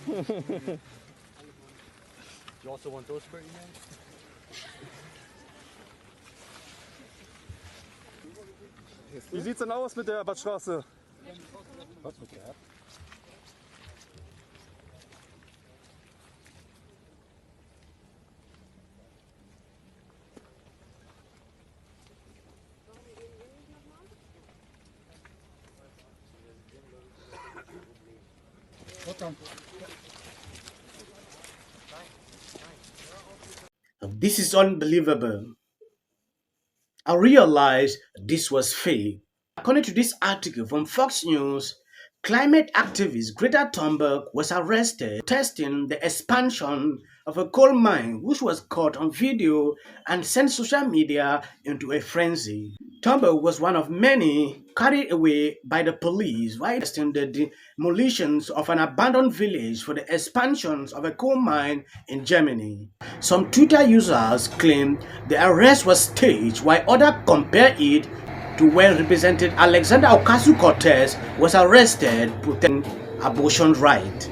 You also want those for you, man? Wie sieht's denn aus mit der Badstraße? Was mit der? This is unbelievable. I realized this was fake. According to this article from Fox News, climate activist Greta Thunberg was arrested testing the expansion of a coal mine which was caught on video and sent social media into a frenzy. Thunberg was one of many carried away by the police while testing the demolitions of an abandoned village for the expansions of a coal mine in Germany. Some Twitter users claimed the arrest was staged while others compared it to when Representative Alexander Ocasio-Cortez was arrested protesting abortion rights.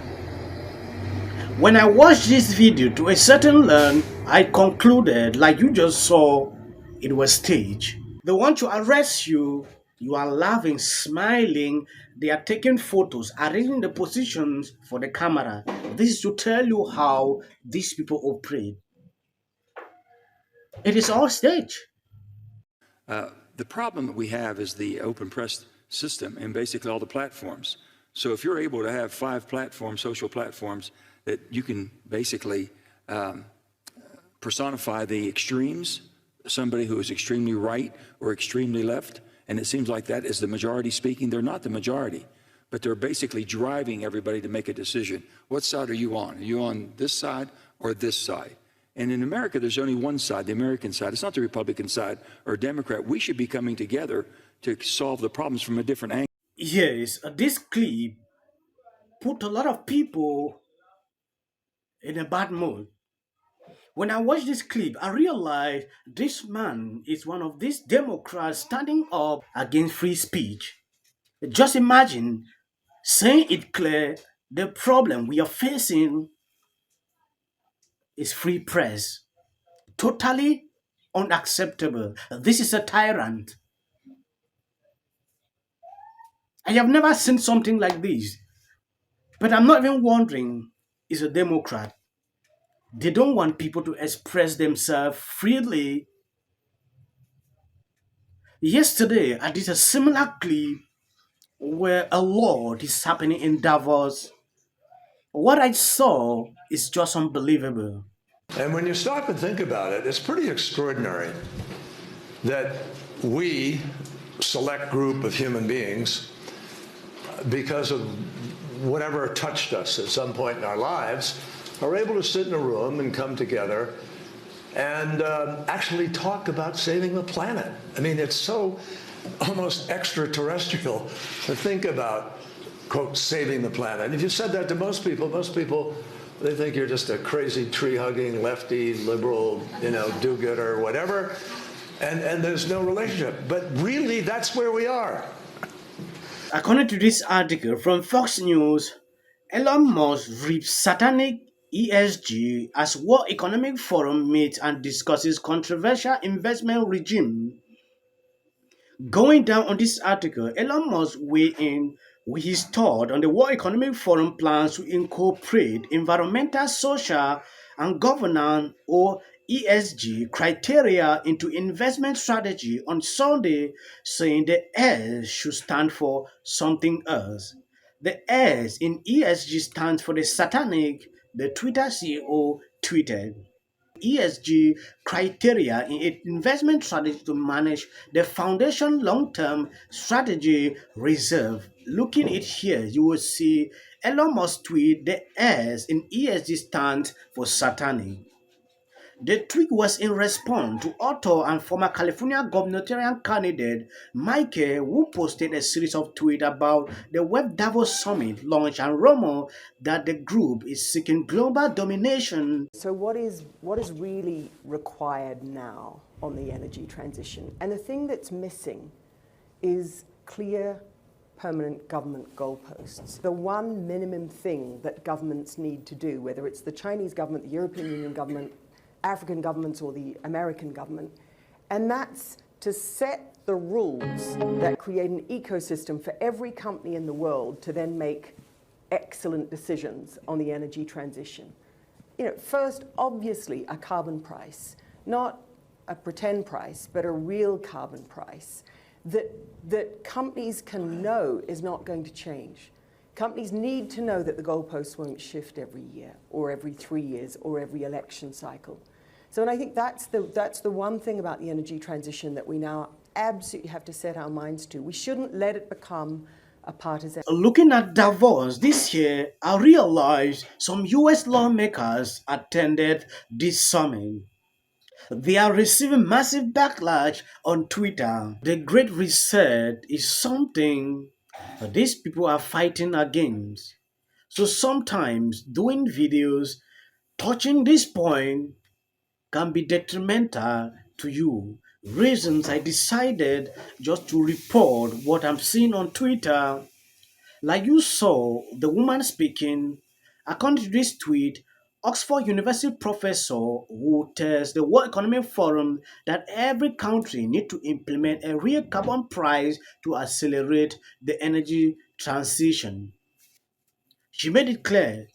When I watched this video to a certain length, I concluded, like you just saw, it was staged. They want to arrest you, you are laughing, smiling, they are taking photos, arranging the positions for the camera. This is to tell you how these people operate. It is all staged. The problem that we have is the open press system and basically all the platforms. So if you're able to have 5 platforms, social platforms, that you can basically personify the extremes, somebody who is extremely right or extremely left, and it seems like that is the majority speaking. They're not the majority, but they're basically driving everybody to make a decision. What side are you on? Are you on this side or this side? And in America, there's only one side, the American side. It's not the Republican side or Democrat. We should be coming together to solve the problems from a different angle. Yes, this clip put a lot of people in a bad mood. When I watched this clip, I realized this man is one of these Democrats standing up against free speech. Just imagine saying it clear, the problem we are facing is free press. Totally unacceptable. This is a tyrant. I have never seen something like this. But I'm not even wondering, is a Democrat. They don't want people to express themselves freely. Yesterday, I did a similar clip where a lot is happening in Davos. What I saw is just unbelievable. And when you stop and think about it, it's pretty extraordinary that we, select group of human beings, because of whatever touched us at some point in our lives, are able to sit in a room and come together and actually talk about saving the planet. I mean, it's so almost extraterrestrial to think about, quote, saving the planet. And if you said that to most people, they think you're just a crazy tree-hugging, lefty, liberal, do-gooder, whatever, and there's no relationship. But really, that's where we are. According to this article from Fox News, Elon Musk reaps satanic ESG as World Economic Forum meets and discusses controversial investment regime. Going down on this article, Elon Musk weighed in with his thought on the World Economic Forum plans to incorporate environmental, social, and governance or ESG criteria into investment strategy on Sunday, saying the S should stand for something else. The S in ESG stands for the satanic, the Twitter CEO tweeted. ESG criteria in its investment strategy to manage the foundation long-term strategy reserve. Looking at here, you will see Elon Musk tweet the S in ESG stands for satanic. The tweet was in response to author and former California gubernatorial candidate Michael, who posted a series of tweets about the Web Davos Summit launch and rumor that the group is seeking global domination. So what is really required now on the energy transition? And the thing that's missing is clear permanent government goalposts. The one minimum thing that governments need to do, whether it's the Chinese government, the European Union government, African governments, or the American government, and that's to set the rules that create an ecosystem for every company in the world to then make excellent decisions on the energy transition. First, obviously, a carbon price, not a pretend price, but a real carbon price that companies can know is not going to change. Companies need to know that the goalposts won't shift every year, or every 3 years, or every election cycle. So, and I think that's the one thing about the energy transition that we now absolutely have to set our minds to. We shouldn't let it become a partisan. Looking at Davos this year, I realized some US lawmakers attended this summit. They are receiving massive backlash on Twitter. The Great Reset is something these people are fighting against. So sometimes doing videos touching this point can be detrimental to you. Reasons I decided just to report what I'm seeing on Twitter. Like you saw the woman speaking, according to this tweet, Oxford University professor who tells the World Economic Forum that every country need to implement a real carbon price to accelerate the energy transition. She made it clear.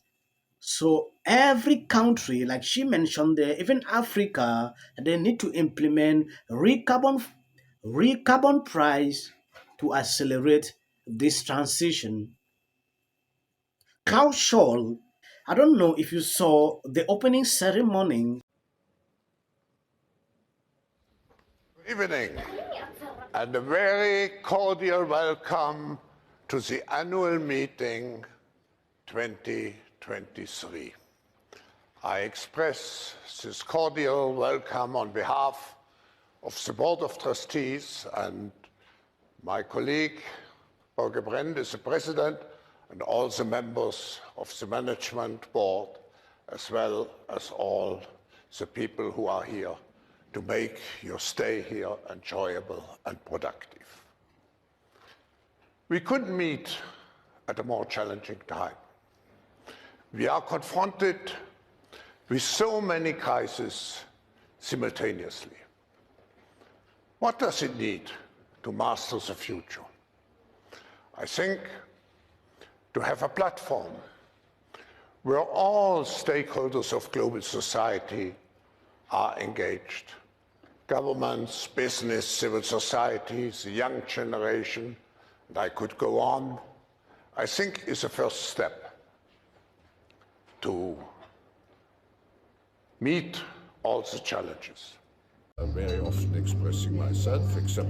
So every country, like she mentioned there, even Africa, they need to implement real carbon price to accelerate this transition. Klaus Scholl, I don't know if you saw the opening ceremony. Good evening, and a very cordial welcome to the annual meeting 2023. I express this cordial welcome on behalf of the Board of Trustees, and my colleague, Borge Brend, is the President, and all the members of the Management Board, as well as all the people who are here to make your stay here enjoyable and productive. We couldn't meet at a more challenging time. We are confronted with so many crises simultaneously. What does it need to master the future? I think to have a platform where all stakeholders of global society are engaged. Governments, business, civil society, the young generation, and I could go on, I think is a first step to meet all the challenges. I'm very often expressing myself, except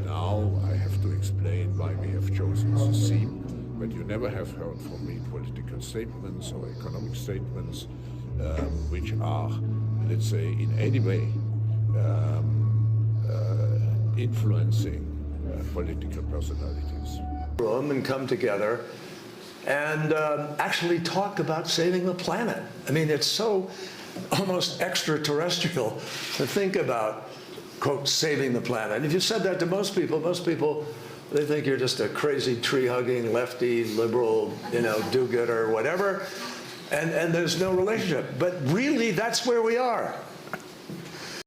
now I have to explain why we have chosen this theme. But you never have heard from me political statements or economic statements which are, let's say, in any way influencing political personalities. Room and come together and actually talk about saving the planet. I mean, it's so almost extraterrestrial to think about, quote, saving the planet. And if you said that to most people, they think you're just a crazy tree-hugging, lefty, liberal, do-gooder, whatever, and there's no relationship. But really, that's where we are.